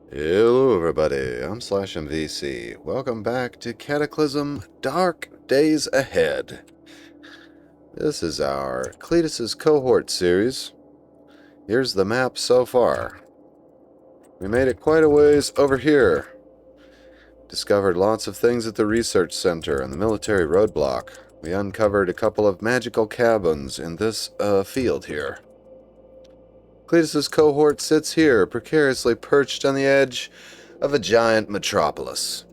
Hello everybody, I'm /MVC. Welcome back to Cataclysm Dark Days Ahead. This is our Cletus's cohort series. Here's the map so far. We made it quite a ways over here. Discovered lots of things at the research center and the military roadblock. We uncovered a couple of magical cabins in this field here. Cletus's cohort sits here, precariously perched on the edge of a giant metropolis.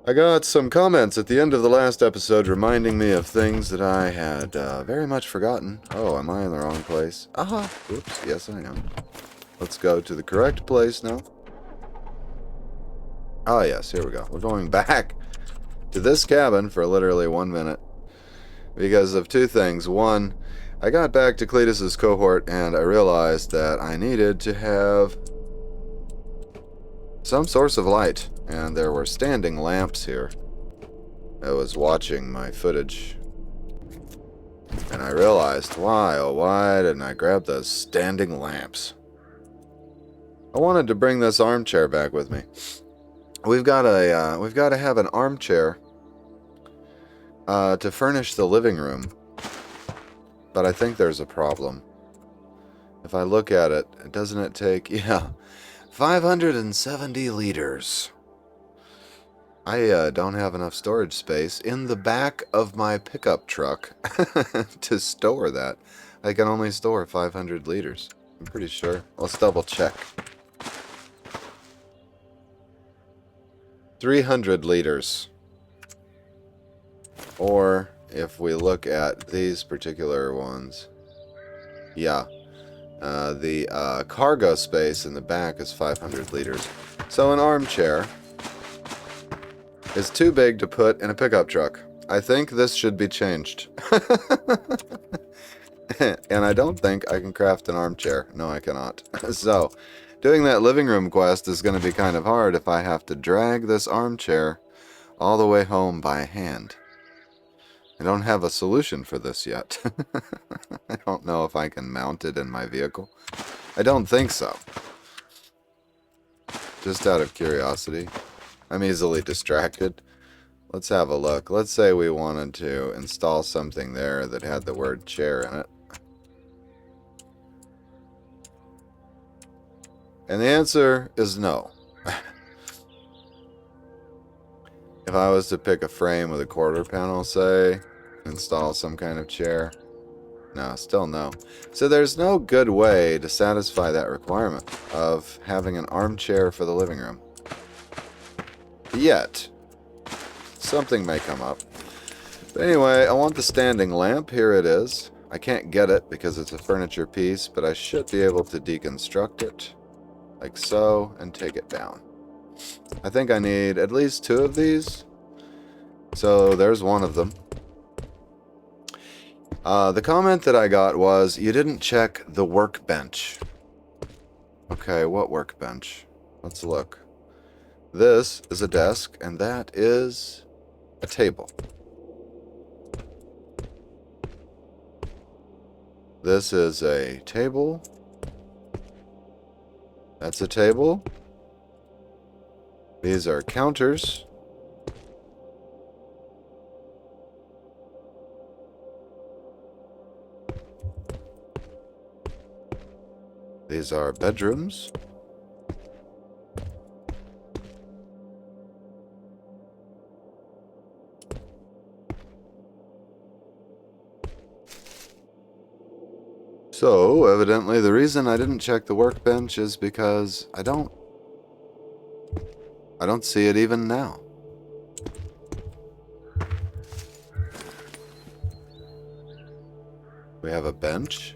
I got some comments at the end of the last episode reminding me of things that I had very much forgotten. Oh, am I in the wrong place? Aha! Oops, yes I am. Let's go to the correct place now. Ah yes, here we go. We're going back to this cabin for literally 1 minute. Because of two things. One, I got back to Cletus's cohort and I realized that I needed to have some source of light, and there were standing lamps here. I was watching my footage and I realized, why didn't I grab those standing lamps? I wanted to bring this armchair back with me. We've got to have an armchair to furnish the living room. But I think there's a problem. If I look at it, doesn't it take, 570 liters. I don't have enough storage space in the back of my pickup truck to store that. I can only store 500 liters. I'm pretty sure. Let's double check. 300 liters. Or if we look at these particular ones, the cargo space in the back is 500 liters. So an armchair is too big to put in a pickup truck. I think this should be changed. And I don't think I can craft an armchair. No, I cannot. So, doing that living room quest is going to be kind of hard if I have to drag this armchair all the way home by hand. I don't have a solution for this yet. I don't know if I can mount it in my vehicle. I don't think so. Just out of curiosity. I'm easily distracted. Let's have a look. Let's say we wanted to install something there that had the word chair in it. And the answer is no. If I was to pick a frame with a quarter panel, say, install some kind of chair. No, still no. So there's no good way to satisfy that requirement of having an armchair for the living room. Yet. Something may come up. But anyway, I want the standing lamp. Here it is. I can't get it because it's a furniture piece, but I should be able to deconstruct it. Like so, and take it down. I think I need at least 2 of these. So there's one of them. The comment that I got was, you didn't check the workbench. Okay, what workbench? Let's look. This is a desk, and that is a table. This is a table. That's a table. These are counters. These are bedrooms. So, evidently the reason I didn't check the workbench is because I don't see it even now. We have a bench.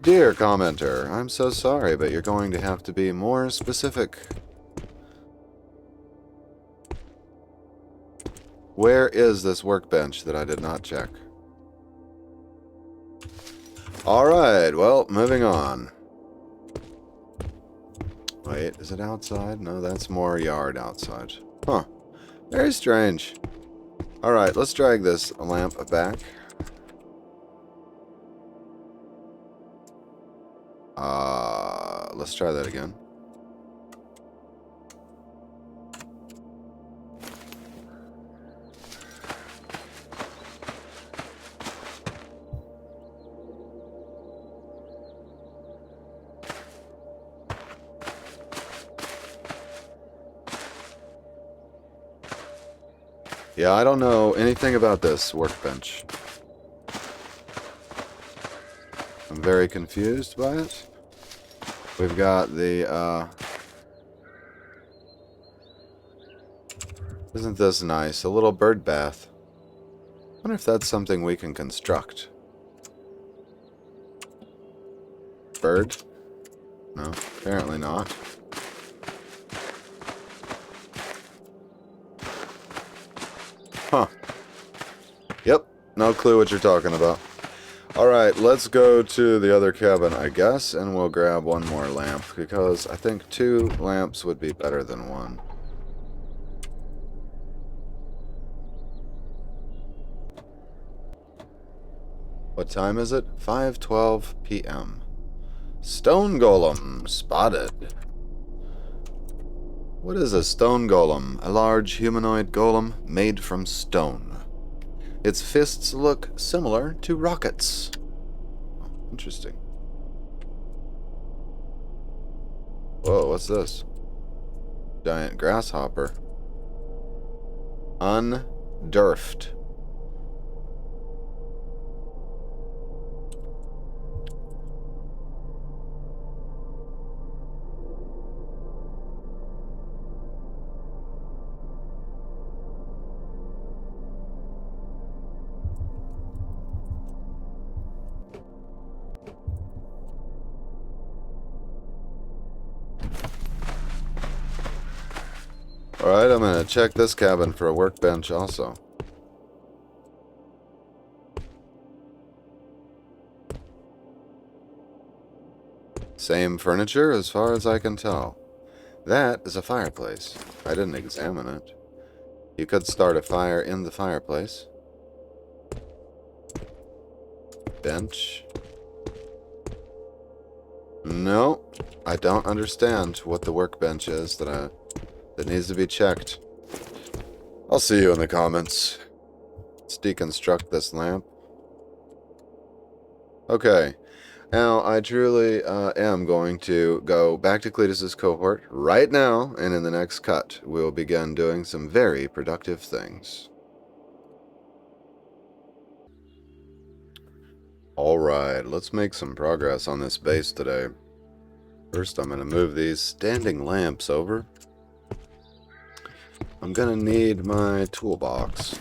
Dear commenter, I'm so sorry, but you're going to have to be more specific. Where is this workbench that I did not check? Alright, well, moving on. Wait, is it outside? No, that's more yard outside. Huh. Very strange. Alright, let's drag this lamp back. Let's try that again. Yeah, I don't know anything about this workbench. I'm very confused by it. We've got the, isn't this nice? A little bird bath. I wonder if that's something we can construct. Bird? No, apparently not. Huh. Yep, no clue what you're talking about. Alright, let's go to the other cabin, I guess, and we'll grab one more lamp, because I think 2 lamps would be better than 1. What time is it? 5:12 p.m. Stone golem spotted. What is a stone golem? A large humanoid golem made from stone. Its fists look similar to rockets. Oh, interesting. Whoa, what's this? Giant grasshopper. Undurfed. Alright, I'm going to check this cabin for a workbench also. Same furniture as far as I can tell. That is a fireplace. I didn't examine it. You could start a fire in the fireplace. Bench. No, I don't understand what the workbench is that needs to be checked. I'll see you in the comments. Let's deconstruct this lamp. Okay. Now, I truly am going to go back to Cletus's cohort right now, and in the next cut, we'll begin doing some very productive things. Alright, let's make some progress on this base today. First, I'm going to move these standing lamps over. I'm going to need my toolbox.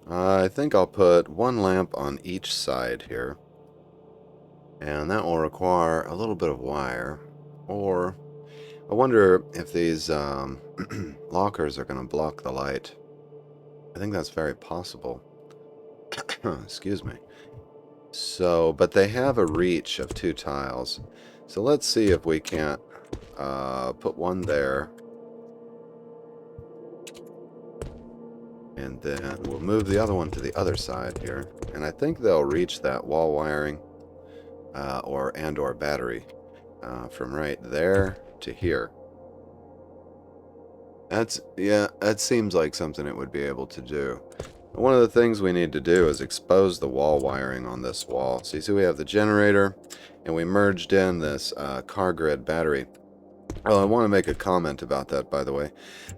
I think I'll put 1 lamp on each side here. And that will require a little bit of wire. Or, I wonder if these lockers are going to block the light. I think that's very possible. Excuse me. So, but they have a reach of 2 tiles. So let's see if we can't put one there. And then we'll move the other one to the other side here. And I think they'll reach that wall wiring or battery from right there to here. That seems like something it would be able to do. One of the things we need to do is expose the wall wiring on this wall. So you see we have the generator, and we merged in this car grid battery. Oh, I want to make a comment about that, by the way.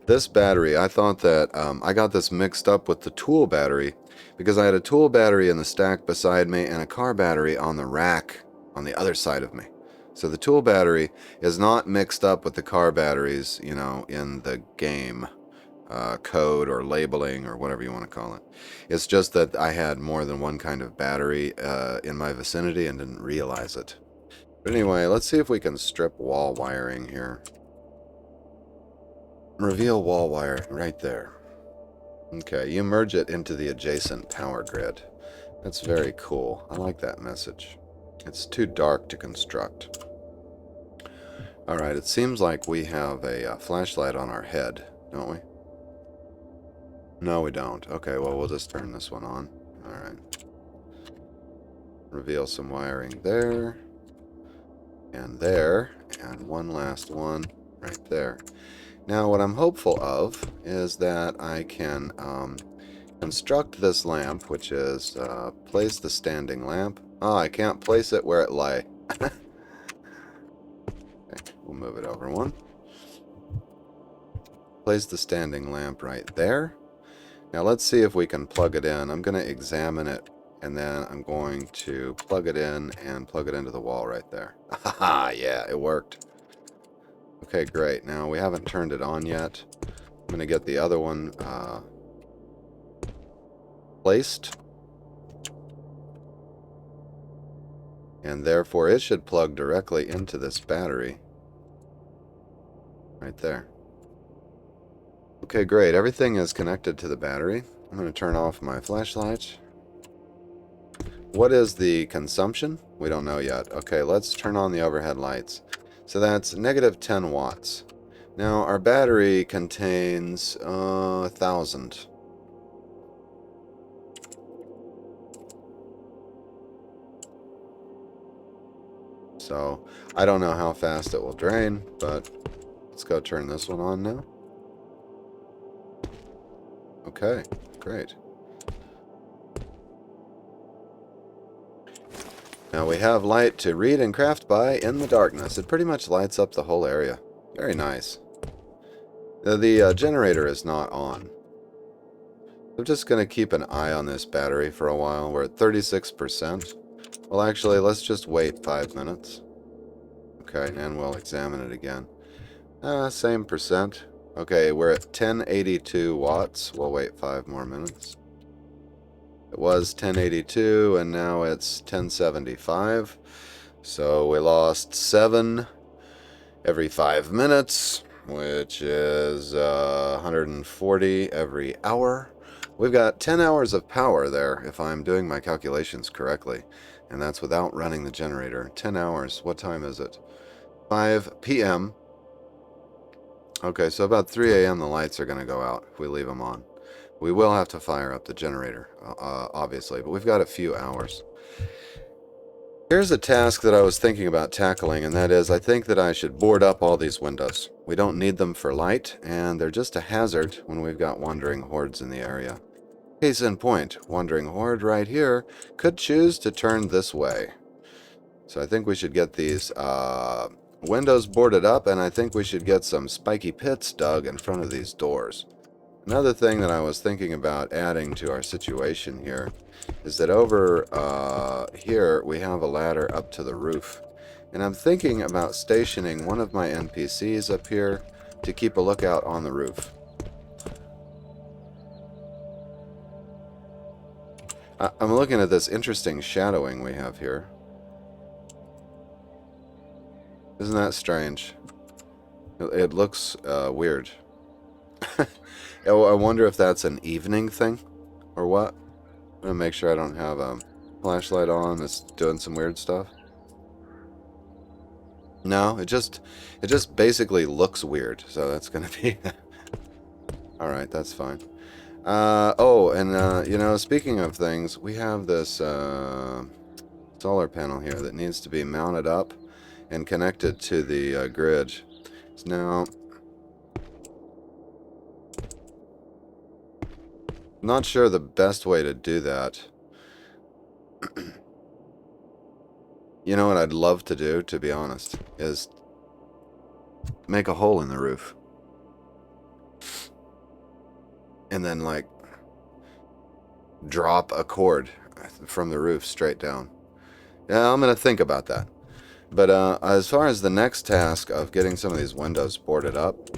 This battery, I thought that I got this mixed up with the tool battery because I had a tool battery in the stack beside me and a car battery on the rack on the other side of me. So the tool battery is not mixed up with the car batteries, you know, in the game code or labeling or whatever you want to call it. It's just that I had more than one kind of battery in my vicinity and didn't realize it. But anyway, let's see if we can strip wall wiring here. Reveal wall wire right there. Okay, you merge it into the adjacent power grid. That's very cool. I like that message. It's too dark to construct. Alright, it seems like we have a flashlight on our head, don't we? No, we don't. Okay, well, we'll just turn this one on. Alright. Reveal some wiring there. And there. And one last one right there. Now, what I'm hopeful of is that I can construct this lamp, which is place the standing lamp. Oh, I can't place it where it lay. Okay, we'll move it over one. Place the standing lamp right there. Now let's see if we can plug it in. I'm going to examine it, and then I'm going to plug it in and plug it into the wall right there. Haha, yeah, it worked. Okay, great. Now we haven't turned it on yet. I'm going to get the other one placed. And therefore it should plug directly into this battery. Right there. Okay, great. Everything is connected to the battery. I'm going to turn off my flashlight. What is the consumption? We don't know yet. Okay, let's turn on the overhead lights. So that's negative 10 watts. Now, our battery contains 1,000. So, I don't know how fast it will drain, but let's go turn this one on now. Okay, great. Now we have light to read and craft by in the darkness. It pretty much lights up the whole area. Very nice. The generator is not on. I'm just going to keep an eye on this battery for a while. We're at 36%. Well, actually, let's just wait 5 minutes. Okay, and we'll examine it again. Same percent. Okay, we're at 1082 watts. We'll wait 5 more minutes. It was 1082, and now it's 1075. So we lost 7 every 5 minutes, which is 140 every hour. We've got 10 hours of power there, if I'm doing my calculations correctly. And that's without running the generator. 10 hours. What time is it? 5 p.m. Okay, so about 3 a.m. the lights are going to go out if we leave them on. We will have to fire up the generator, obviously, but we've got a few hours. Here's a task that I was thinking about tackling, and that is I think that I should board up all these windows. We don't need them for light, and they're just a hazard when we've got wandering hordes in the area. Case in point, wandering horde right here could choose to turn this way. So I think we should get these windows boarded up, and I think we should get some spiky pits dug in front of these doors. Another thing that I was thinking about adding to our situation here is that over here we have a ladder up to the roof. And I'm thinking about stationing one of my NPCs up here to keep a lookout on the roof. I'm looking at this interesting shadowing we have here. Isn't that strange? It looks weird. I wonder if that's an evening thing or what. I'm gonna make sure I don't have a flashlight on that's doing some weird stuff. No, it just basically looks weird, so that's gonna be alright, that's fine. Oh, and you know, speaking of things, we have this solar panel here that needs to be mounted up and connected to the grid. Now, not sure the best way to do that. You know what I'd love to do, to be honest, is make a hole in the roof. And then, like, drop a cord from the roof straight down. Yeah, I'm going to think about that. But as far as the next task of getting some of these windows boarded up,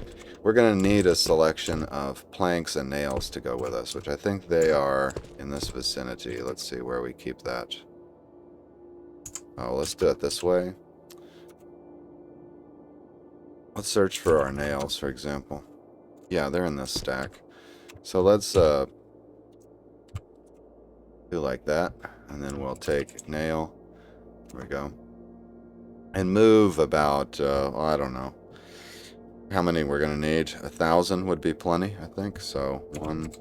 we're going to need a selection of planks and nails to go with us, which I think they are in this vicinity. Let's see where we keep that. Oh, let's do it this way. Let's search for our nails, for example. Yeah, they're in this stack. So let's Do like that. And then we'll take nail. There we go. And move about, I don't know. How many we're going to need? 1,000 would be plenty, I think. So, one.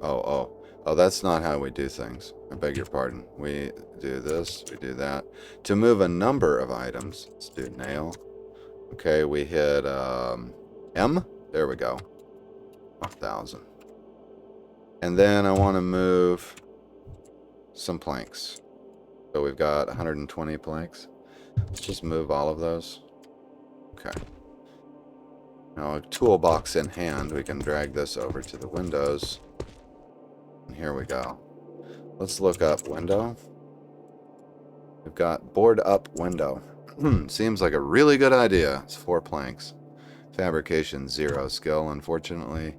Oh, that's not how we do things. I beg your pardon. We do this, we do that. To move a number of items, let's do nail. Okay, we hit M. There we go. 1,000. And then I want to move some planks. So we've got 120 planks. Let's just move all of those. Okay. Now, a toolbox in hand, we can drag this over to the windows. And here we go. Let's look up window. We've got board up window. Seems like a really good idea. It's 4 planks. Fabrication 0 skill. Unfortunately,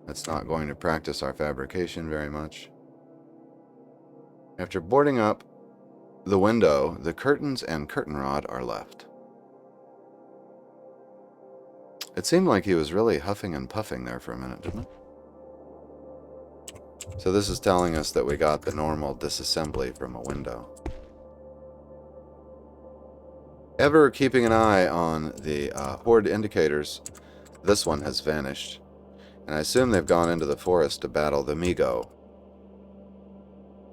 that's not going to practice our fabrication very much. After boarding up the window, the curtains and curtain rod are left. It seemed like he was really huffing and puffing there for a minute, didn't it? So this is telling us that we got the normal disassembly from a window. Ever keeping an eye on the horde indicators, this one has vanished. And I assume they've gone into the forest to battle the Migo.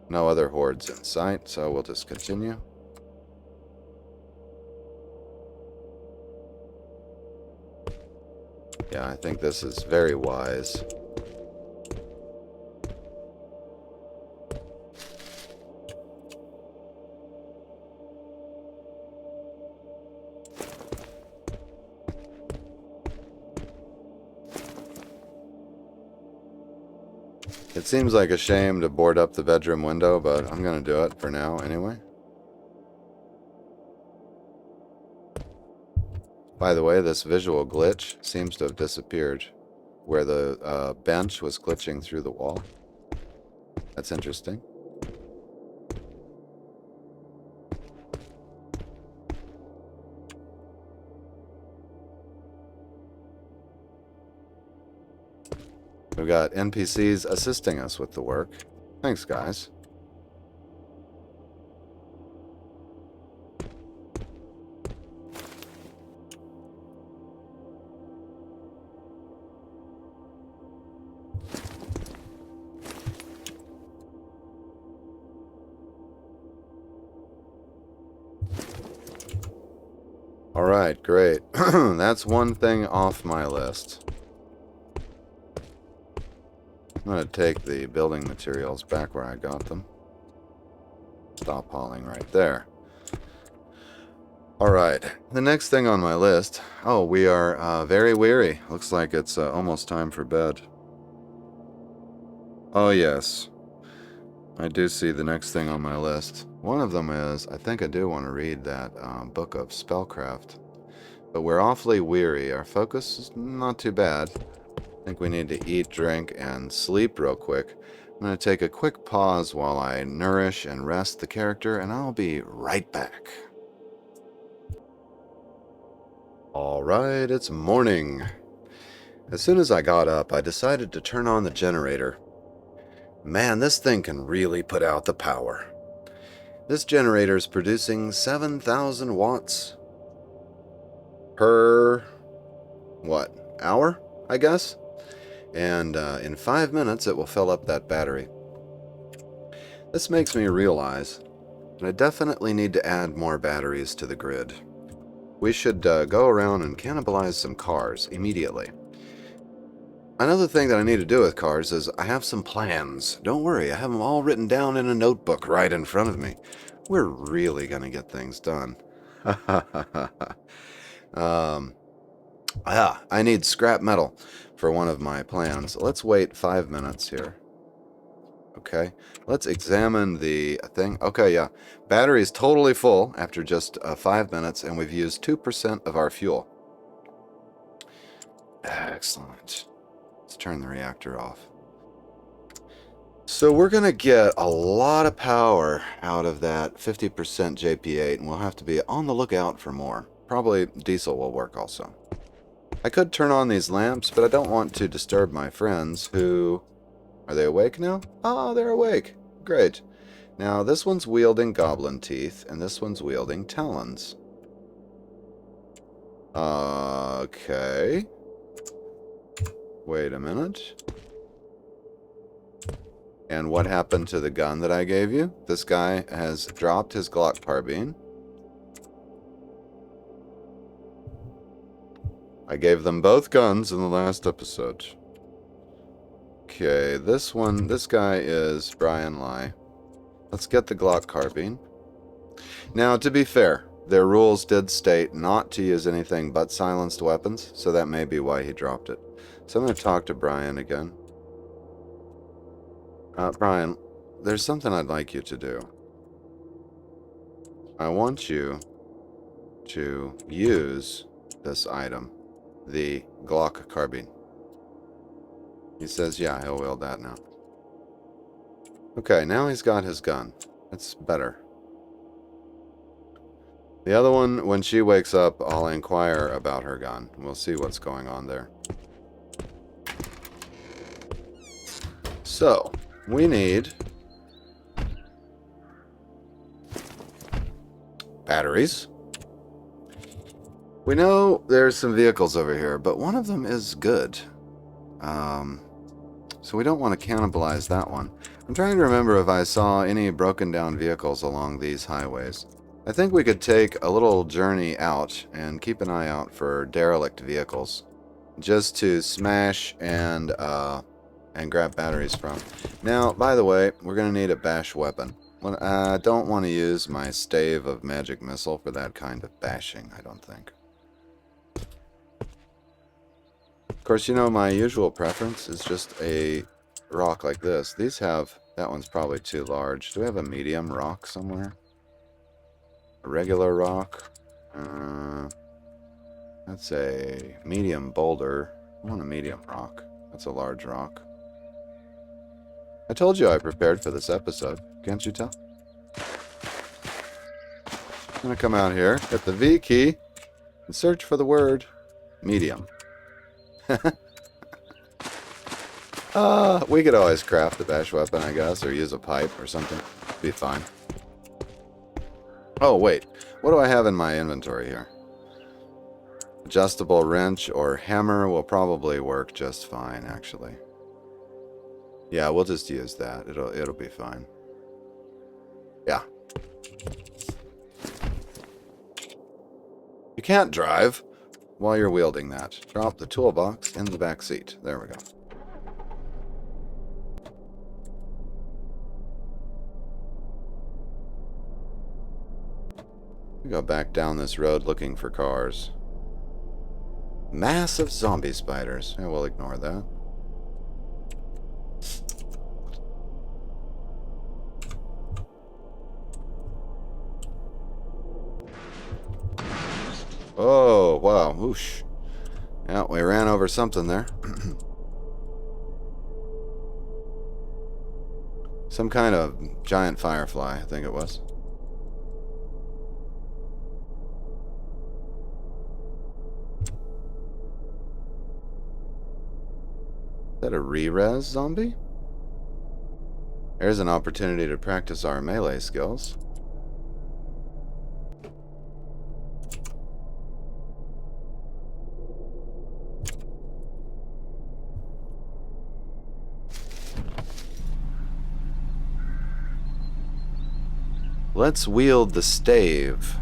No other hordes in sight, so we'll just continue. Yeah, I think this is very wise. It seems like a shame to board up the bedroom window, but I'm going to do it for now anyway. By the way, this visual glitch seems to have disappeared, where the bench was glitching through the wall. That's interesting. We've got NPCs assisting us with the work. Thanks, guys. Alright, great. That's one thing off my list. I'm going to take the building materials back where I got them. Stop hauling right there. Alright, the next thing on my list. Oh, we are very weary. Looks like it's almost time for bed. Oh yes, I do see the next thing on my list. One of them is, I think I do want to read that book of spellcraft. But we're awfully weary. Our focus is not too bad. I think we need to eat, drink, and sleep real quick. I'm going to take a quick pause while I nourish and rest the character, and I'll be right back. Alright, it's morning. As soon as I got up, I decided to turn on the generator. Man, this thing can really put out the power. This generator is producing 7,000 watts per, what, hour, I guess? And in 5 minutes, it will fill up that battery. This makes me realize that I definitely need to add more batteries to the grid. We should go around and cannibalize some cars immediately. Another thing that I need to do with cars is I have some plans. Don't worry, I have them all written down in a notebook right in front of me. We're really going to get things done. I need scrap metal for one of my plans. Let's wait 5 minutes here. Okay, let's examine the thing. Okay, yeah, battery is totally full after just 5 minutes, and we've used 2% of our fuel. Excellent. Let's turn the reactor off. So we're going to get a lot of power out of that 50% JP8, and we'll have to be on the lookout for more. Probably diesel will work also. I could turn on these lamps, but I don't want to disturb my friends who Are they awake now? Oh, they're awake. Great. Now, this one's wielding goblin teeth, and this one's wielding talons. Okay. Wait a minute. And what happened to the gun that I gave you? This guy has dropped his Glock carbine. I gave them both guns in the last episode. Okay, this guy is Brian Lai. Let's get the Glock carbine. Now, to be fair, their rules did state not to use anything but silenced weapons, so that may be why he dropped it. So I'm going to talk to Brian again. Brian, there's something I'd like you to do. I want you to use this item, the Glock carbine. He says, yeah, he'll wield that now. Okay, now he's got his gun. That's better. The other one, when she wakes up, I'll inquire about her gun. We'll see what's going on there. So, we need batteries. We know there's some vehicles over here, but one of them is good. So we don't want to cannibalize that one. I'm trying to remember if I saw any broken down vehicles along these highways. I think we could take a little journey out and keep an eye out for derelict vehicles, just to smash and grab batteries from. Now, by the way, we're going to need a bash weapon. I don't want to use my stave of magic missile for that kind of bashing, I don't think. Of course, you know, my usual preference is just a rock like this. These have... that one's probably too large. Do we have a medium rock somewhere? A regular rock? That's a medium boulder. I want a medium rock. That's a large rock. I told you I prepared for this episode. Can't you tell? I'm going to come out here, hit the V key, and search for the word medium. We could always craft a bash weapon, I guess, or use a pipe or something. Be fine. Oh, wait. What do I have in my inventory here? Adjustable wrench or hammer will probably work just fine, actually. Yeah, we'll just use that. It'll be fine. Yeah. You can't drive while you're wielding that. Drop the toolbox in the back seat. There we go. We go back down this road looking for cars. Massive zombie spiders. Yeah, we'll ignore that. Oh, wow. Whoosh. Yeah, we ran over something there. Some kind of giant firefly, I think it was. Is that a re-res zombie? There's an opportunity to practice our melee skills. Let's wield the stave.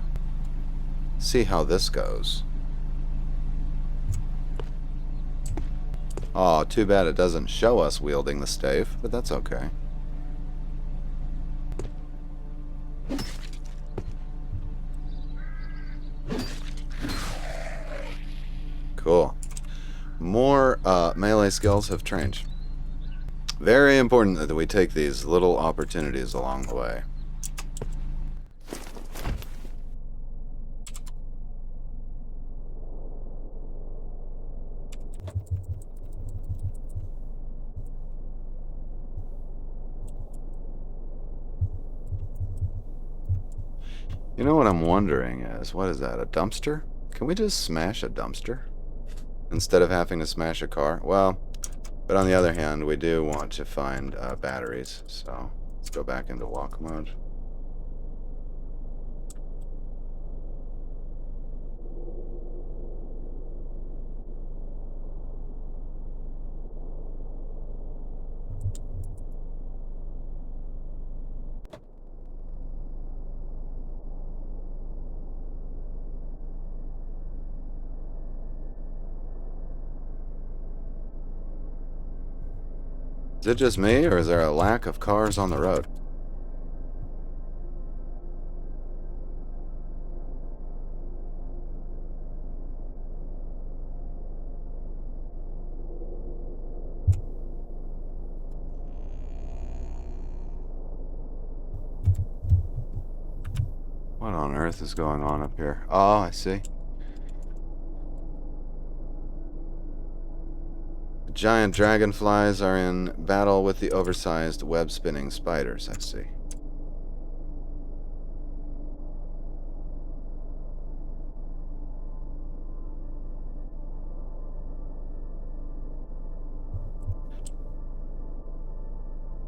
See how this goes. Oh, too bad it doesn't show us wielding the stave, but that's okay. Cool. More melee skills have trained. Very important that we take these little opportunities along the way. You know what I'm wondering is, what is that, a dumpster? Can we just smash a dumpster? Instead of having to smash a car? Well, But on the other hand, we do want to find batteries, so let's go back into walk mode. Is it just me, or is there a lack of cars on the road? What on earth is going on up here? Oh, I see. The giant dragonflies are in battle with the oversized web-spinning spiders, I see.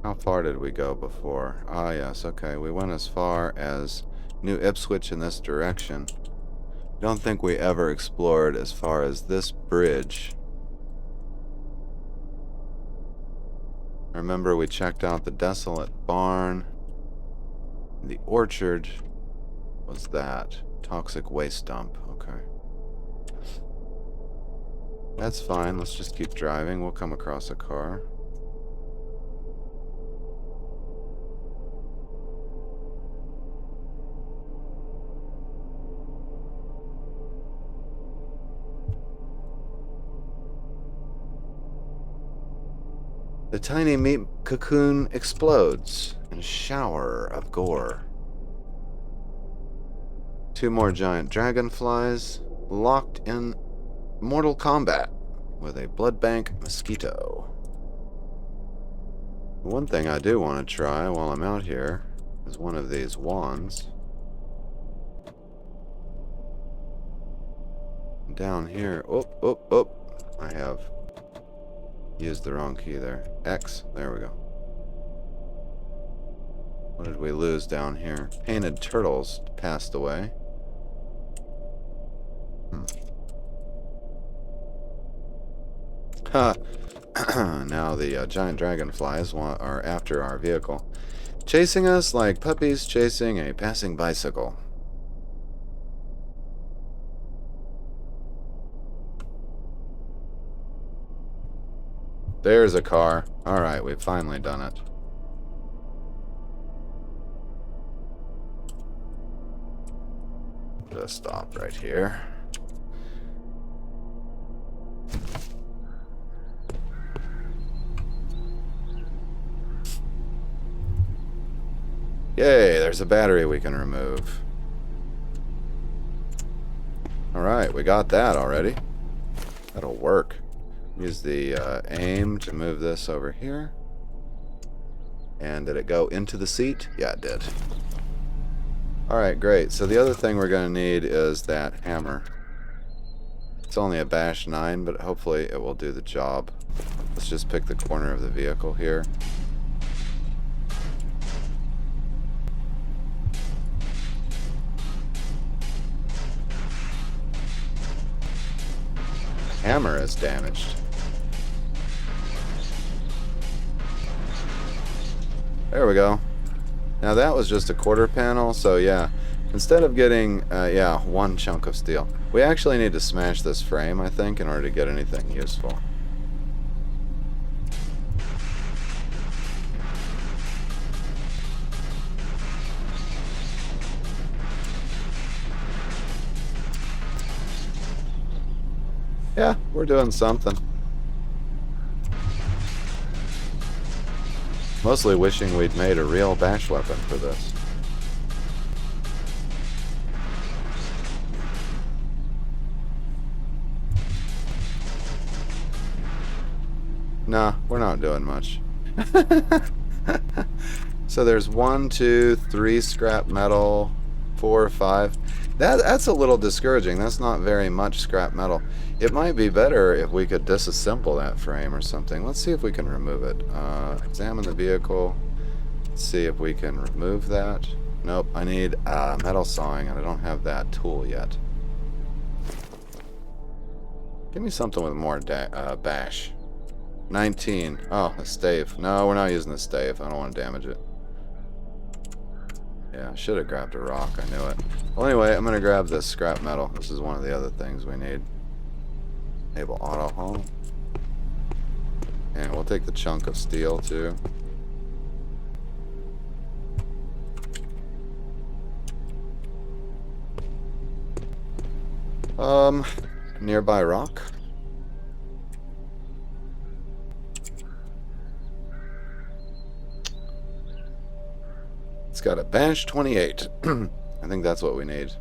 How far did we go before? Ah, yes, okay. We went as far as New Ipswich in this direction. Don't think we ever explored as far as this bridge. I remember we checked out the desolate barn. The orchard was that toxic waste dump. Okay. That's fine. Let's just keep driving. We'll come across a car. The tiny meat cocoon explodes in a shower of gore. 2 more giant dragonflies locked in mortal combat with a blood bank mosquito. One thing I do want to try while I'm out here is one of these wands. Down here, I have used the wrong key there. X, there we go. What did we lose down here? Painted turtles passed away. Ha! Now the giant dragonflies are after our vehicle, chasing us like puppies chasing a passing bicycle. There's a car. Alright, we've finally done it. Just stop right here. Yay, there's a battery we can remove. Alright, we got that already. That'll work. Use the aim to move this over here. And did it go into the seat? Yeah, it did. Alright, great. So the other thing we're going to need is that hammer. It's only a bash 9, but hopefully it will do the job. Let's just pick the corner of the vehicle here. Hammer is damaged. There we go. Now that was just a quarter panel, so yeah. Instead of getting, one chunk of steel. We actually need to smash this frame, I think, in order to get anything useful. Yeah, we're doing something. Mostly wishing we'd made a real bash weapon for this. Nah, we're not doing much. So there's 1, 2, 3 scrap metal, 4 or 5. That's a little discouraging. That's not very much scrap metal. It might be better if we could disassemble that frame or something. Let's see if we can remove it. Examine the vehicle. Let's see if we can remove that. Nope, I need metal sawing, and I don't have that tool yet. Give me something with more bash. 19. Oh, a stave. No, we're not using the stave. I don't want to damage it. Yeah, I should have grabbed a rock. I knew it. Well, anyway, I'm going to grab this scrap metal. This is one of the other things we need. Enable auto haul. And we'll take the chunk of steel, too. Nearby rock. It's got a bash 28. I think that's what we need.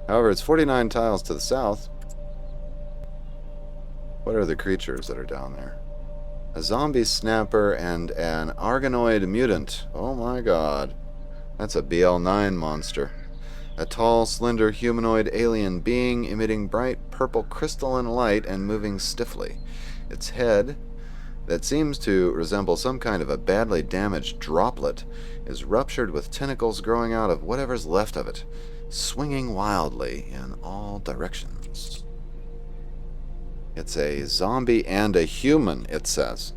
However, it's 49 tiles to the south. What are the creatures that are down there? A zombie snapper and an Argonoid mutant. Oh my god. That's a BL9 monster. A tall, slender, humanoid alien being emitting bright purple crystalline light and moving stiffly. Its head, that seems to resemble some kind of a badly damaged droplet, is ruptured with tentacles growing out of whatever's left of it, swinging wildly in all directions. It's a zombie and a human, it says.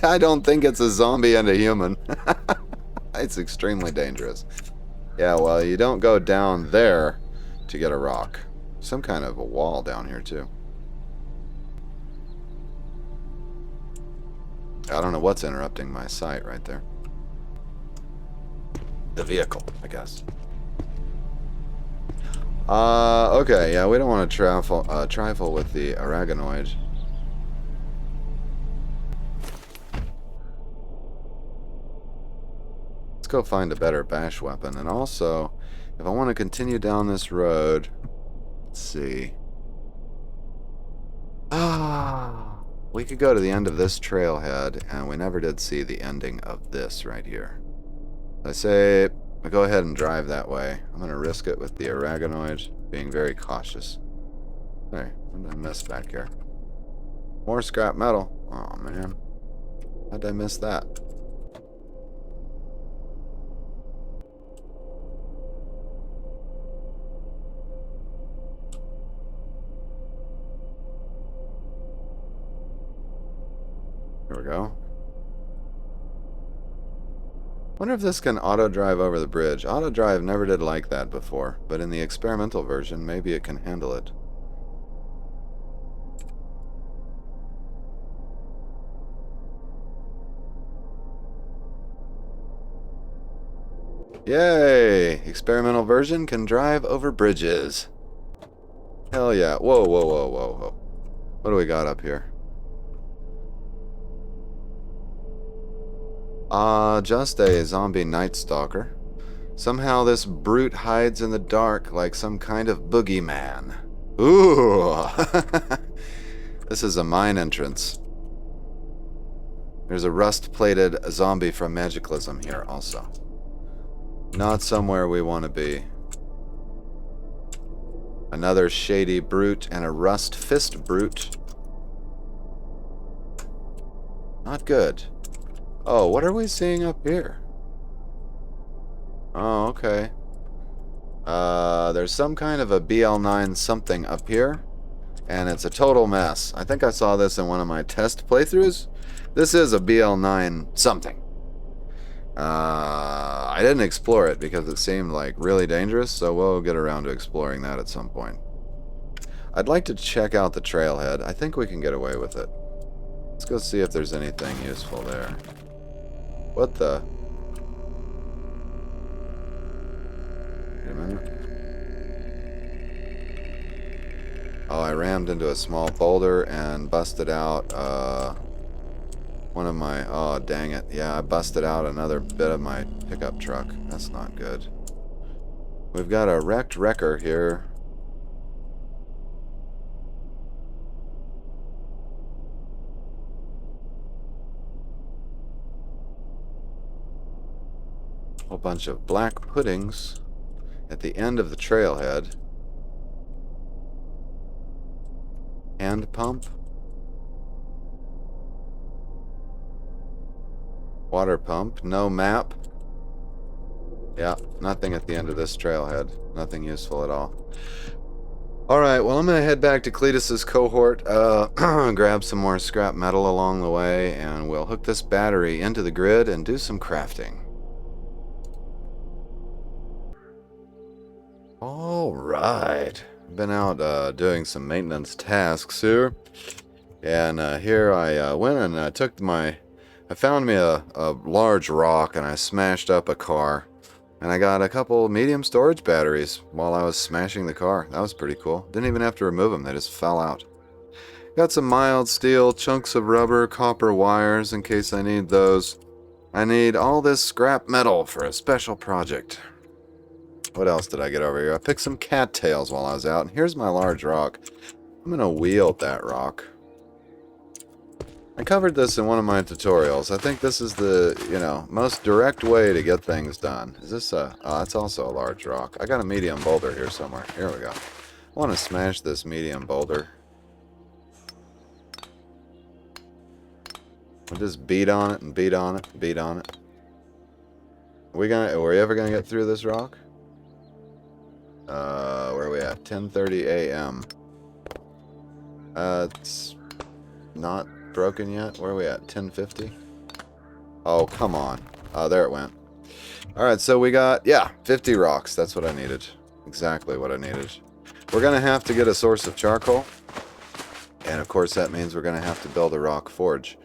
I don't think it's a zombie and a human. It's extremely dangerous. Yeah, well, you don't go down there to get a rock. Some kind of a wall down here, too. I don't know what's interrupting my sight right there. The vehicle, I guess. Okay, yeah, we don't want to trifle with the Aragonoid. Let's go find a better bash weapon. And also, if I want to continue down this road, let's see. We could go to the end of this trailhead, and we never did see the ending of this right here. I say we go ahead and drive that way. I'm going to risk it with the Aragonoid, being very cautious. Hey, what did I miss back here? More scrap metal. Oh, man. How did I miss that? Here we go. Wonder if this can auto-drive over the bridge. Auto-drive never did like that before, but in the experimental version, maybe it can handle it. Yay! Experimental version can drive over bridges. Hell yeah. Whoa, whoa, whoa, whoa, whoa. What do we got up here? Just a zombie night stalker. Somehow this brute hides in the dark like some kind of boogeyman. Ooh! This is a mine entrance. There's a rust-plated zombie from Magiclysm here also. Not somewhere we want to be. Another shady brute and a rust fist brute. Not good. Oh, what are we seeing up here? Oh, okay. There's some kind of a BL9 something up here, and it's a total mess. I think I saw this in one of my test playthroughs. This is a BL9 something. I didn't explore it because it seemed like really dangerous, so we'll get around to exploring that at some point. I'd like to check out the trailhead. I think we can get away with it. Let's go see if there's anything useful there. What the? Wait a minute. Oh, I rammed into a small boulder and busted out one of my... Oh, dang it. Yeah, I busted out another bit of my pickup truck. That's not good. We've got a wrecked wrecker here. Whole bunch of black puddings at the end of the trailhead. Hand pump. Water pump. No map. Yeah, nothing at the end of this trailhead. Nothing useful at all. Alright, well I'm going to head back to Cletus's cohort, grab some more scrap metal along the way, and we'll hook this battery into the grid and do some crafting. Alright, been out doing some maintenance tasks here, and here I went and I found me a large rock and I smashed up a car. And I got a couple medium storage batteries while I was smashing the car. That was pretty cool. Didn't even have to remove them. They just fell out. Got some mild steel, chunks of rubber, copper wires in case I need those. I need all this scrap metal for a special project. What else did I get over here? I picked some cattails while I was out. And here's my large rock. I'm going to wield that rock. I covered this in one of my tutorials. I think this is the, most direct way to get things done. Is this a... Oh, that's also a large rock. I got a medium boulder here somewhere. Here we go. I want to smash this medium boulder. We'll just beat on it and beat on it and beat on it. Are we ever gonna get through this rock? Where are we at? 10:30 a.m. It's not broken yet. Where are we at? 10:50? Oh, come on. Oh, there it went. Alright, so we got, 50 rocks. That's what I needed. Exactly what I needed. We're going to have to get a source of charcoal. And, of course, that means we're going to have to build a rock forge.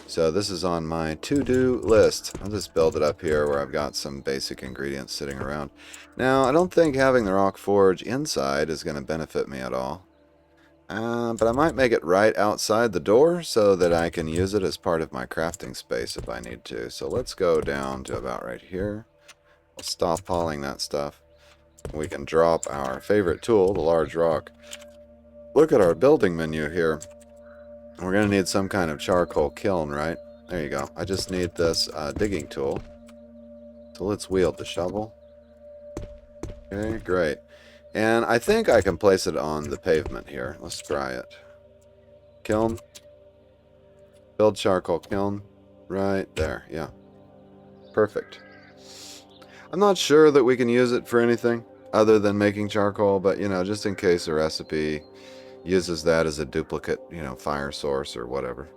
So this is on my to-do list. I'll just build it up here where I've got some basic ingredients sitting around. Now, I don't think having the rock forge inside is going to benefit me at all. But I might make it right outside the door so that I can use it as part of my crafting space if I need to. So let's go down to about right here. I'll stop hauling that stuff. We can drop our favorite tool, the large rock. Look at our building menu here. We're going to need some kind of charcoal kiln, right? There you go. I just need this digging tool. So let's wield the shovel. Okay, great. And I think I can place it on the pavement here. Let's try it. Kiln. Build charcoal kiln. Right there, yeah. Perfect. I'm not sure that we can use it for anything other than making charcoal, but, just in case a recipe uses that as a duplicate, fire source or whatever.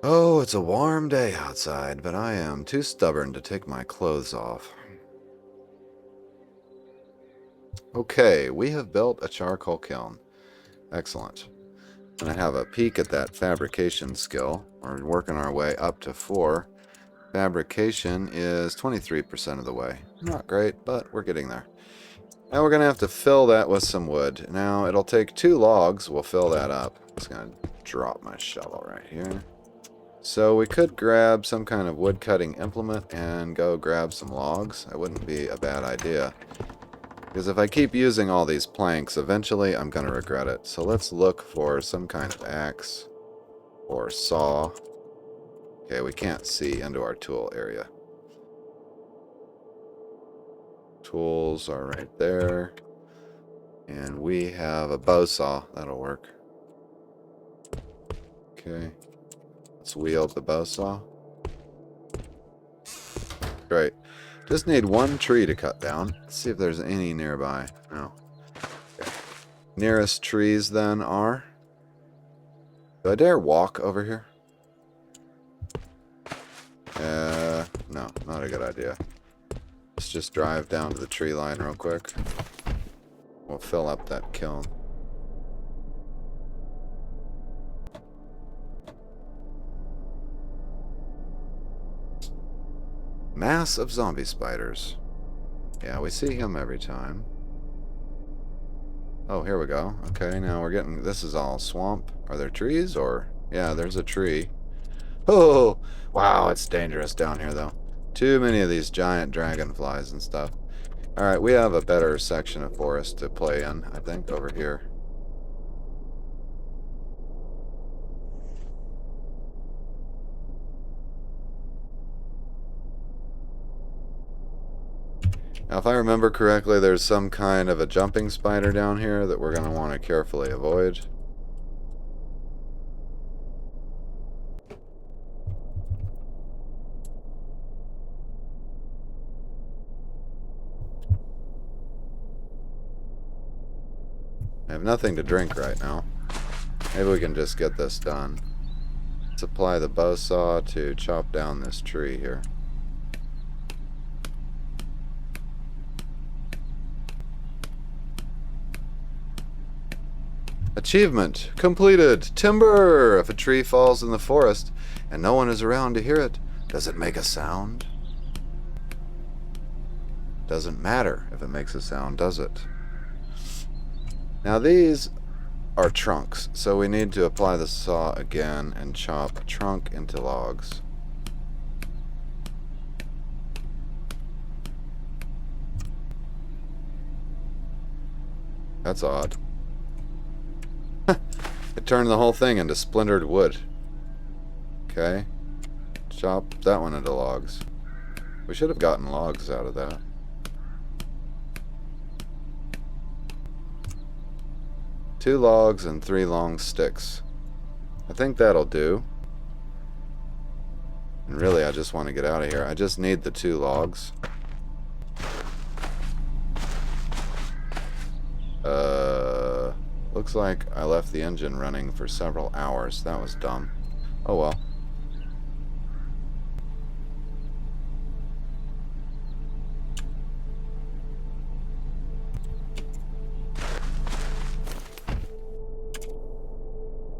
Oh, it's a warm day outside, but I am too stubborn to take my clothes off. Okay, we have built a charcoal kiln. Excellent. And I have a peek at that fabrication skill. We're working our way up to 4. Fabrication is 23% of the way. Not great, but we're getting there. Now we're going to have to fill that with some wood. Now it'll take 2 logs. We'll fill that up. I'm just going to drop my shovel right here. So we could grab some kind of wood cutting implement and go grab some logs. That wouldn't be a bad idea. Because if I keep using all these planks, eventually I'm going to regret it. So let's look for some kind of axe or saw. Okay, we can't see into our tool area. Tools are right there. And we have a bow saw. That'll work. Okay. Let's wield the bow saw. Great. Just need 1 tree to cut down. Let's see if there's any nearby. No. Okay. Nearest trees then are... Do I dare walk over here? No, not a good idea. Let's just drive down to the tree line real quick. We'll fill up that kiln. Mass of zombie spiders. Yeah, we see him every time. Oh, here we go. Okay, now we're getting... This is all swamp. Are there trees or... Yeah, there's a tree. Oh! Wow, it's dangerous down here, though. Too many of these giant dragonflies and stuff. Alright, we have a better section of forest to play in, I think, over here. Now, if I remember correctly, there's some kind of a jumping spider down here that we're going to want to carefully avoid. I have nothing to drink right now. Maybe we can just get this done. Let's apply the bow saw to chop down this tree here. Achievement completed. Timber! If a tree falls in the forest and no one is around to hear it, does it make a sound? Doesn't matter if it makes a sound, does it? Now these are trunks, so we need to apply the saw again and chop trunk into logs. That's odd. It turned the whole thing into splintered wood. Okay. Chop that one into logs. We should have gotten logs out of that. Two logs and 3 long sticks. I think that'll do. And really, I just want to get out of here. I just need the 2 logs. Looks like I left the engine running for several hours. That was dumb. Oh well.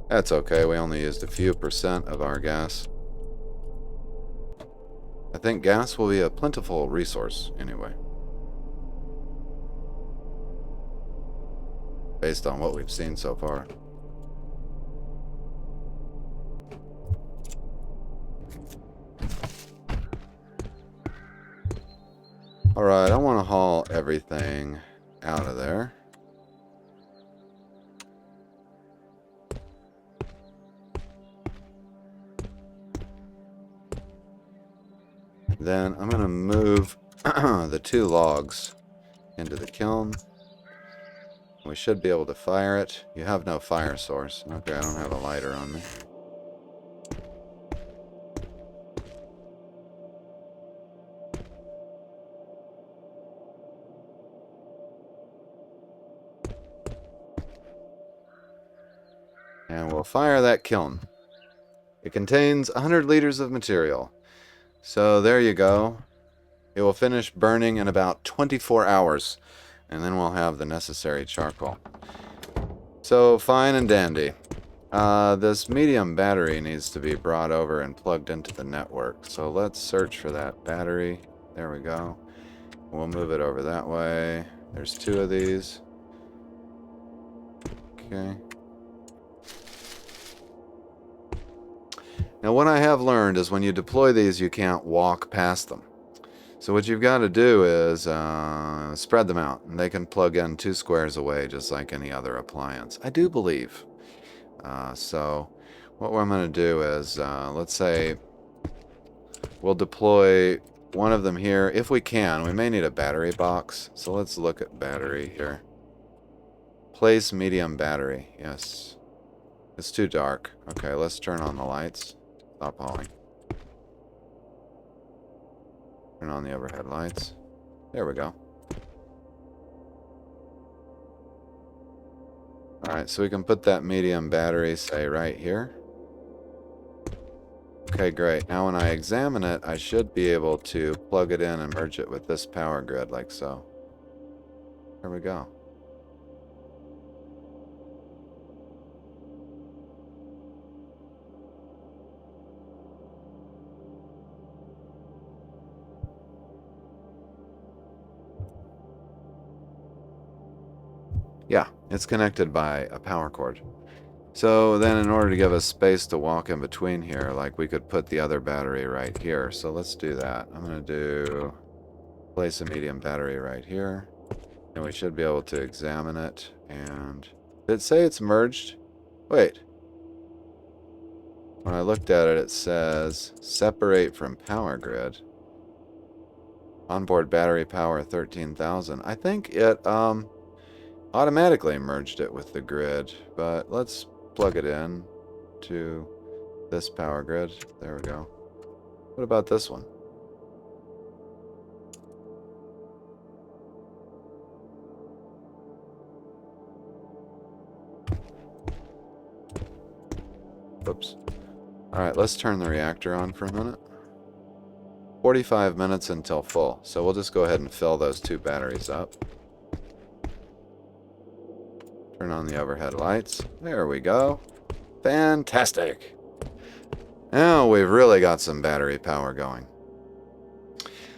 That's okay, we only used a few % of our gas. I think gas will be a plentiful resource anyway. Based on what we've seen so far. Alright, I want to haul everything out of there. Then I'm going to move the 2 logs into the kiln. We should be able to fire it. You have no fire source. Okay, I don't have a lighter on me. And we'll fire that kiln. It contains 100 liters of material. So there you go. It will finish burning in about 24 hours. And then we'll have the necessary charcoal. So, fine and dandy. This medium battery needs to be brought over and plugged into the network. So let's search for that battery. There we go. We'll move it over that way. There's 2 of these. Okay. Now what I have learned is when you deploy these, you can't walk past them. So what you've got to do is spread them out. And they can plug in 2 squares away just like any other appliance. I do believe. So what I'm going to do is, let's say we'll deploy one of them here. If we can, we may need a battery box. So let's look at battery here. Place medium battery. Yes. It's too dark. Okay, let's turn on the lights. Stop hauling. Turn on the overhead lights. There we go. Alright, so we can put that medium battery, say, right here. Okay, great. Now when I examine it, I should be able to plug it in and merge it with this power grid, like so. There we go. Yeah, it's connected by a power cord. So then in order to give us space to walk in between here, like we could put the other battery right here. So let's do that. I'm going to place a medium battery right here. And we should be able to examine it. And did it say it's merged? Wait. When I looked at it, it says separate from power grid. Onboard battery power 13,000. I think it automatically merged it with the grid, but let's plug it in to this power grid. There we go. What about this one? Whoops. Alright, let's turn the reactor on for a minute. 45 minutes until full, so we'll just go ahead and fill those two batteries up. Turn on the overhead lights. There we go. Fantastic. Now we've really got some battery power going.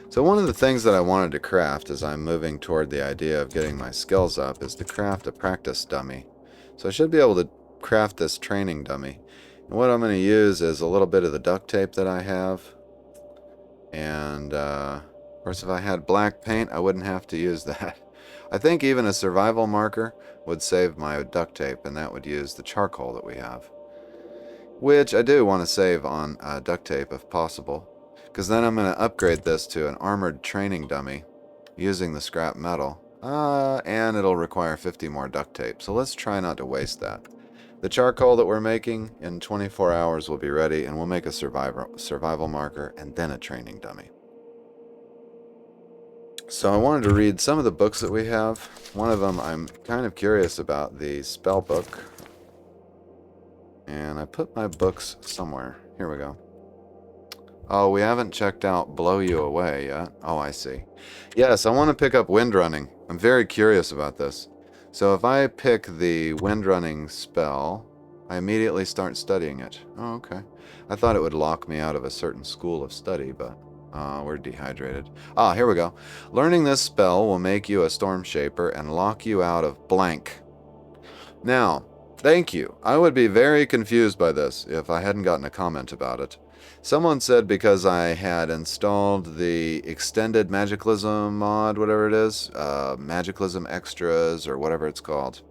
So one of the things that I wanted to craft as I'm moving toward the idea of getting my skills up is to craft a practice dummy. So I should be able to craft this training dummy. And what I'm going to use is a little bit of the duct tape that I have. And, of course, if I had black paint, I wouldn't have to use that. I think even a survival marker would save my duct tape, and that would use the charcoal that we have. Which I do want to save on duct tape if possible. Because then I'm going to upgrade this to an armored training dummy using the scrap metal. And it'll require 50 more duct tape. So let's try not to waste that. The charcoal that we're making in 24 hours will be ready, and we'll make a survival marker and then a training dummy. So I wanted to read some of the books that we have. One of them I'm kind of curious about, the spell book. And I put my books somewhere. Here we go. Oh, we haven't checked out Blow You Away yet. Oh, I see. Yes, I want to pick up wind running. I'm very curious about this. So if I pick the wind running spell, I immediately start studying it. Oh, okay. I thought it would lock me out of a certain school of study, but we're dehydrated. Ah, here we go. Learning this spell will make you a storm shaper and lock you out of blank. Now, thank you. I would be very confused by this if I hadn't gotten a comment about it. Someone said because I had installed the extended Magiclysm mod, whatever it is, Magiclysm extras or whatever it's called,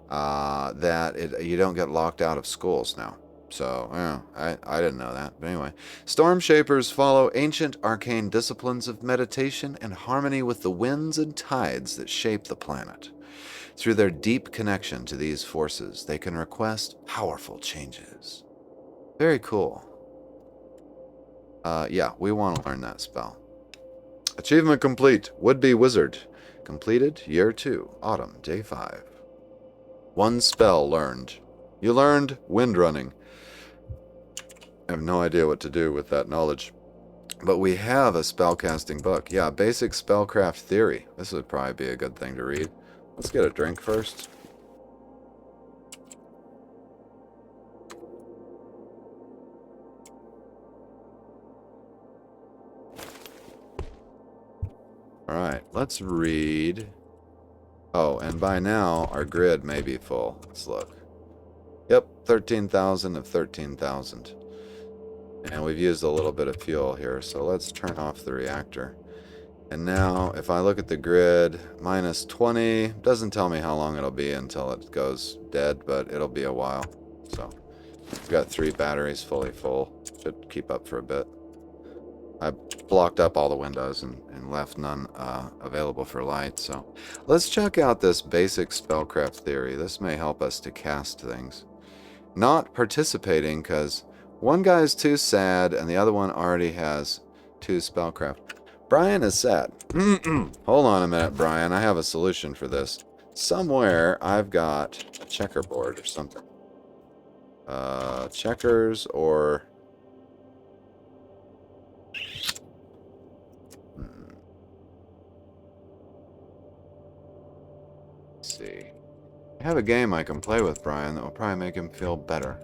that you don't get locked out of schools now. So, yeah, I didn't know that. But anyway, Storm Shapers follow ancient arcane disciplines of meditation and harmony with the winds and tides that shape the planet. Through their deep connection to these forces, they can request powerful changes. Very cool. Yeah, we want to learn that spell. Achievement complete. Would-be wizard. Completed. Year 2. Autumn. Day 5. One spell learned. You learned wind running. I have no idea what to do with that knowledge. But we have a spellcasting book. Yeah, basic spellcraft theory. This would probably be a good thing to read. Let's get a drink first. Alright, let's read. Oh, and by now, our grid may be full. Let's look. Yep, 13,000 of 13,000. And we've used a little bit of fuel here, so let's turn off the reactor. And now, if I look at the grid, minus 20, doesn't tell me how long it'll be until it goes dead, but it'll be a while. So, we've got 3 batteries fully full. Should keep up for a bit. I blocked up all the windows and left none available for light. So let's check out this basic spellcraft theory. This may help us to cast things. Not participating because one guy's too sad and the other one already has 2 spellcraft. Brian is sad. Hold on a minute, Brian. I have a solution for this. Somewhere I've got a checkerboard or something. Checkers or... see. I have a game I can play with Brian that will probably make him feel better.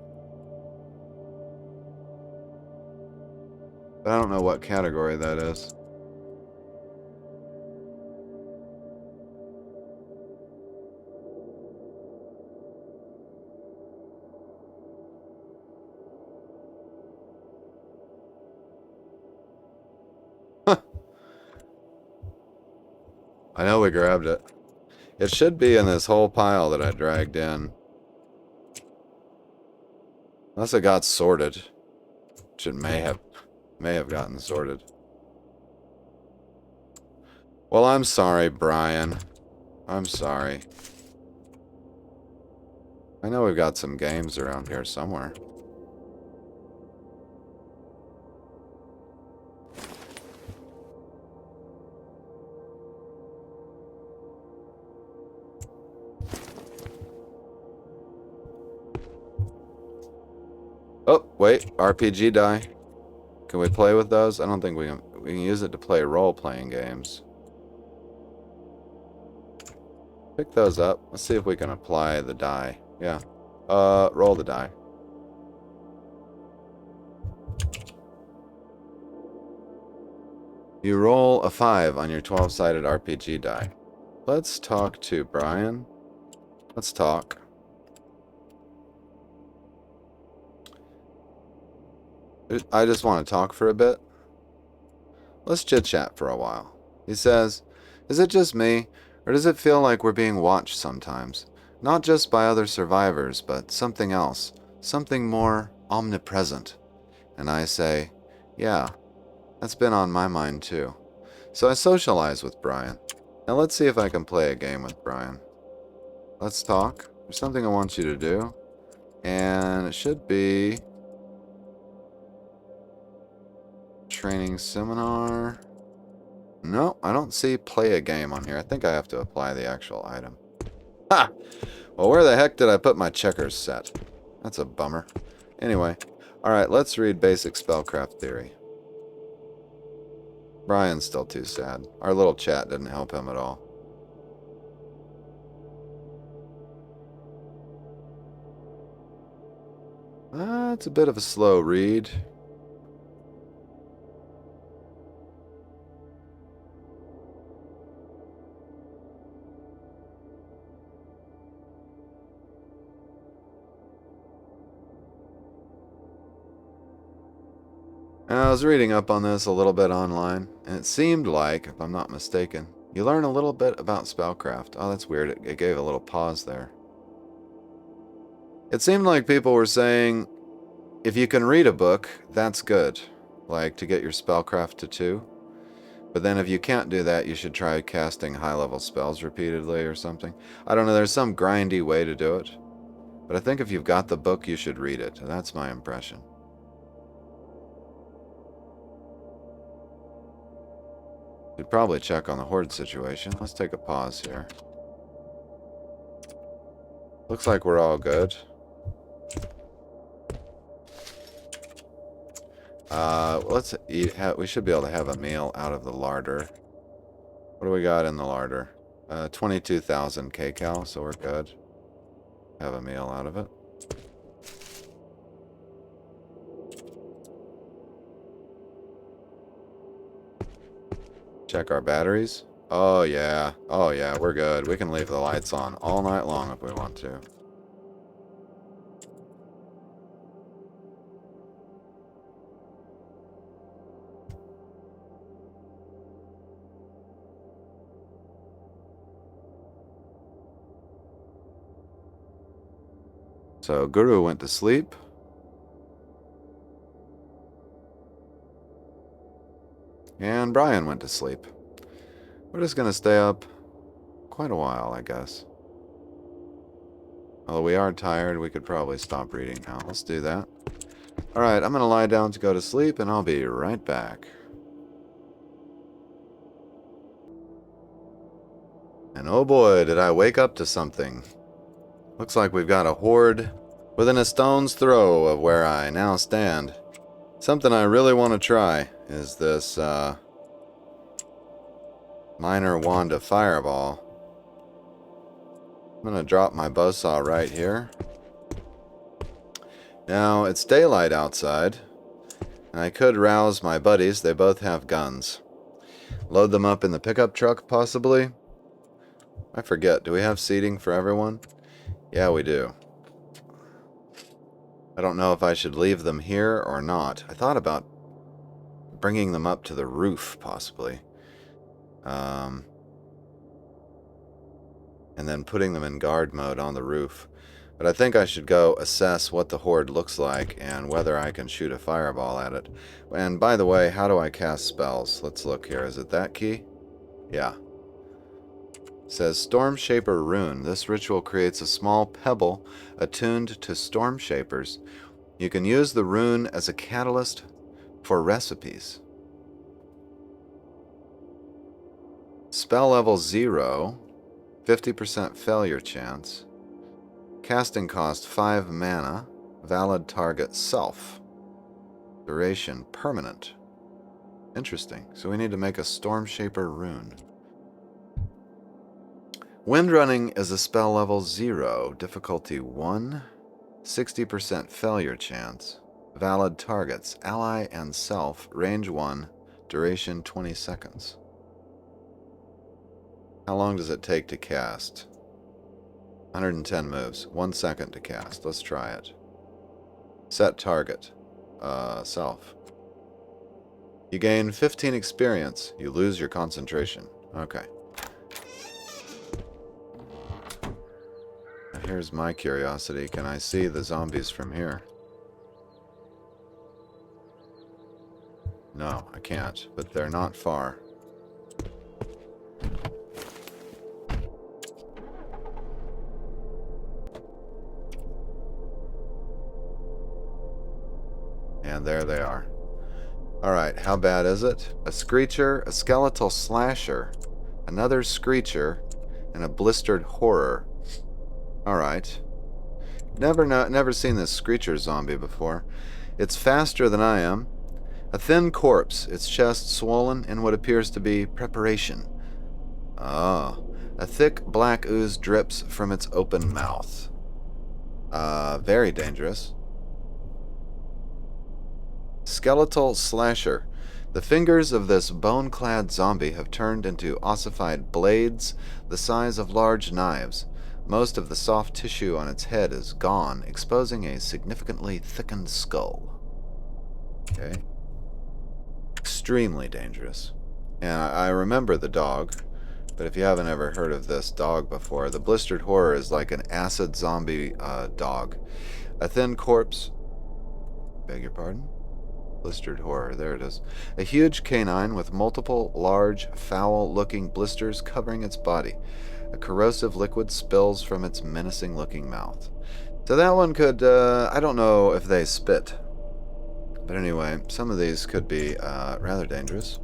But I don't know what category that is. I know we grabbed it. It should be in this whole pile that I dragged in. Unless it got sorted. Which it may have gotten sorted. Well, I'm sorry, Brian. I'm sorry. I know we've got some games around here somewhere. Oh, wait. RPG die. Can we play with those? I don't think we can. We can use it to play role-playing games. Pick those up. Let's see if we can apply the die. Yeah. Roll the die. You roll a 5 on your 12-sided RPG die. Let's talk to Brian. Let's talk. I just want to talk for a bit. Let's chit-chat for a while. He says, is it just me, or does it feel like we're being watched sometimes? Not just by other survivors, but something else. Something more omnipresent. And I say, yeah, that's been on my mind too. So I socialize with Brian. Now let's see if I can play a game with Brian. Let's talk. There's something I want you to do. And it should be... training seminar. No, I don't see play a game on here. I think I have to apply the actual item. Ha! Well, where the heck did I put my checkers set? That's a bummer. Anyway, alright, let's read basic spellcraft theory. Brian's still too sad. Our little chat didn't help him at all. It's a bit of a slow read. I was reading up on this a little bit online, and it seemed like, if I'm not mistaken, you learn a little bit about spellcraft. Oh, that's weird. It gave a little pause there. It seemed like people were saying, if you can read a book, that's good. Like, to get your spellcraft to 2. But then if you can't do that, you should try casting high-level spells repeatedly or something. I don't know, there's some grindy way to do it. But I think if you've got the book, you should read it. That's my impression. We'd probably check on the horde situation. Let's take a pause here. Looks like we're all good. Let's eat. We should be able to have a meal out of the larder. What do we got in the larder? 22,000 kcal, so we're good. Have a meal out of it. Check our batteries. Oh yeah. Oh yeah, we're good. We can leave the lights on all night long if we want to. So Guru went to sleep. And Brian went to sleep. We're just going to stay up quite a while, I guess. Although we are tired, we could probably stop reading now. Let's do that. Alright, I'm going to lie down to go to sleep, and I'll be right back. And oh boy, did I wake up to something. Looks like we've got a horde within a stone's throw of where I now stand. Something I really want to try is this minor wand of fireball. I'm going to drop my buzzsaw right here. Now, it's daylight outside, and I could rouse my buddies. They both have guns. Load them up in the pickup truck, possibly? I forget. Do we have seating for everyone? Yeah, we do. I don't know if I should leave them here or not. I thought about bringing them up to the roof, possibly. And then putting them in guard mode on the roof. But I think I should go assess what the horde looks like and whether I can shoot a fireball at it. And by the way, how do I cast spells? Let's look here. Is it that key? Yeah. It says Storm Shaper Rune. This ritual creates a small pebble attuned to Storm Shapers. You can use the rune as a catalyst for recipes. Spell level 0, 50% failure chance. Casting cost 5 mana. Valid target self. Duration permanent. Interesting. So we need to make a Storm Shaper rune. Windrunning is a spell level 0, difficulty 1, 60% failure chance. Valid targets, ally and self, range 1, duration 20 seconds. How long does it take to cast? 110 moves, 1 second to cast. Let's try it. Set target, self. You gain 15 experience. You lose your concentration. Okay. Here's my curiosity. Can I see the zombies from here? No, I can't, but they're not far. And there they are. Alright, how bad is it? A screecher, a skeletal slasher, another screecher, and a blistered horror. Alright. Never seen this screecher zombie before. It's faster than I am. A thin corpse, its chest swollen in what appears to be preparation. Oh. A thick black ooze drips from its open mouth. Very dangerous. Skeletal slasher. The fingers of this bone-clad zombie have turned into ossified blades the size of large knives. Most of the soft tissue on its head is gone, exposing a significantly thickened skull. Okay. Extremely dangerous. And I remember the dog, but if you haven't ever heard of this dog before, the blistered horror is like an acid zombie dog. A thin corpse... Beg your pardon? Blistered horror, there it is. A huge canine with multiple large, foul-looking blisters covering its body. A corrosive liquid spills from its menacing-looking mouth. So that one could, I don't know if they spit. But anyway, some of these could be rather dangerous.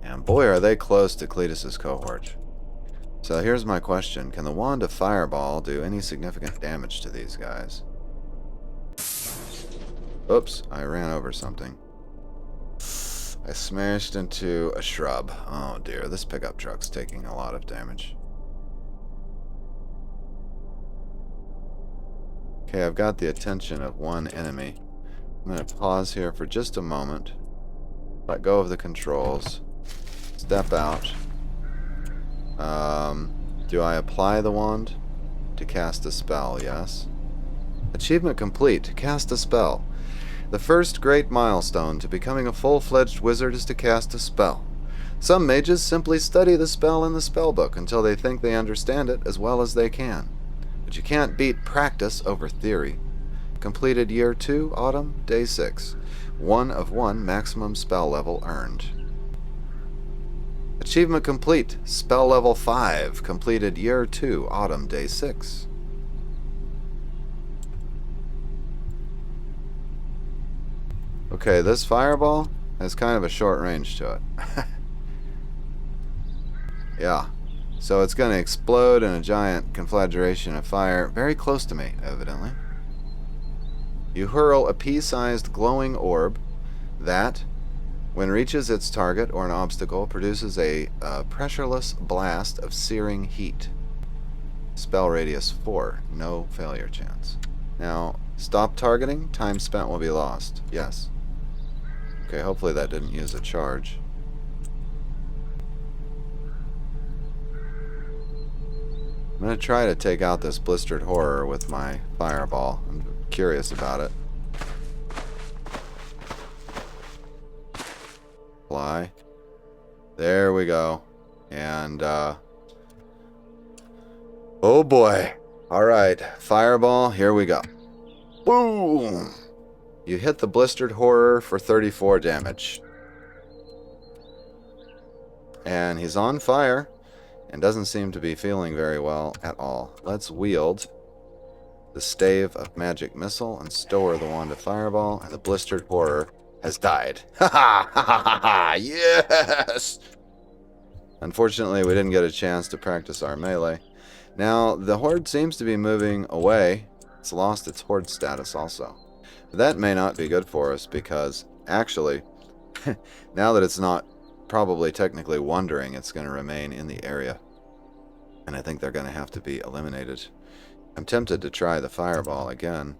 And boy, are they close to Cletus's cohort. So here's my question. Can the wand of Fireball do any significant damage to these guys? Oops, I ran over something. I smashed into a shrub. Oh dear, this pickup truck's taking a lot of damage. Okay, I've got the attention of one enemy. I'm going to pause here for just a moment. Let go of the controls. Step out. Do I apply the wand? To cast a spell, yes. Achievement complete. Cast a spell. The first great milestone to becoming a full-fledged wizard is to cast a spell. Some mages simply study the spell in the spellbook until they think they understand it as well as they can. But you can't beat practice over theory. Completed Year 2, Autumn, Day 6. 1 of 1 maximum spell level earned. Achievement complete. Spell level 5. Completed Year 2, Autumn, Day 6. Okay, this fireball has kind of a short range to it. Yeah. So it's going to explode in a giant conflagration of fire very close to me, evidently. You hurl a pea-sized glowing orb that, when reaches its target or an obstacle, produces a pressureless blast of searing heat. Spell radius 4. No failure chance. Now, stop targeting. Time spent will be lost. Yes. Okay, hopefully that didn't use a charge. I'm going to try to take out this blistered horror with my fireball. I'm curious about it. Fly. There we go. And, oh boy. Alright, fireball, here we go. Boom! You hit the blistered horror for 34 damage. And he's on fire and doesn't seem to be feeling very well at all. Let's wield the stave of magic missile and store the wand of fireball, and the blistered horror has died. Ha ha ha ha ha! Yes! Unfortunately, we didn't get a chance to practice our melee. Now, the horde seems to be moving away. It's lost its horde status also. But that may not be good for us because, actually, now that it's not probably technically wandering, it's going to remain in the area. And I think they're going to have to be eliminated. I'm tempted to try the fireball again.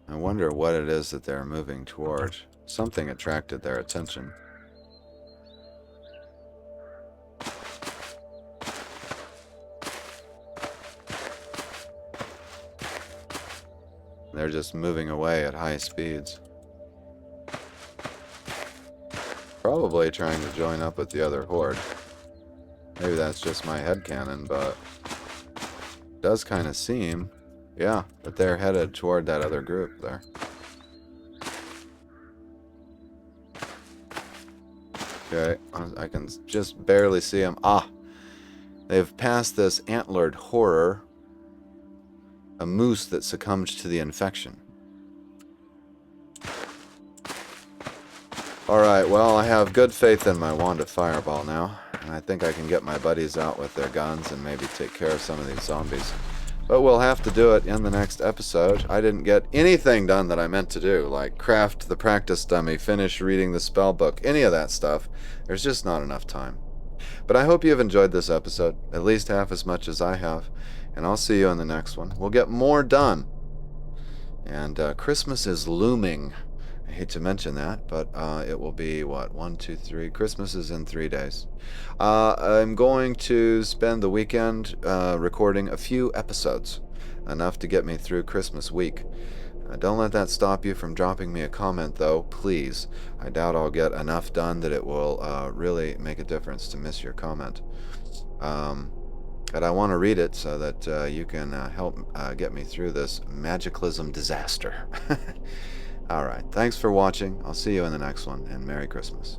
I wonder what it is that they're moving toward. Something attracted their attention. They're just moving away at high speeds. Probably trying to join up with the other horde. Maybe that's just my headcanon, but it does kind of seem, yeah, that they're headed toward that other group there. Okay, I can just barely see them. Ah! They've passed this antlered horror. A moose that succumbed to the infection. Alright, well, I have good faith in my wand of fireball now. And I think I can get my buddies out with their guns and maybe take care of some of these zombies. But we'll have to do it in the next episode. I didn't get anything done that I meant to do, like craft the practice dummy, finish reading the spell book, any of that stuff. There's just not enough time. But I hope you've enjoyed this episode, at least half as much as I have. And I'll see you in the next one. We'll get more done. And Christmas is looming. I hate to mention that, but it will be, what, 1, 2, 3? Christmas is in 3 days. I'm going to spend the weekend recording a few episodes, enough to get me through Christmas week. Don't let that stop you from dropping me a comment, though, please. I doubt I'll get enough done that it will really make a difference to miss your comment. But I want to read it so that you can help get me through this Magiclysm disaster. Alright, thanks for watching. I'll see you in the next one, and Merry Christmas.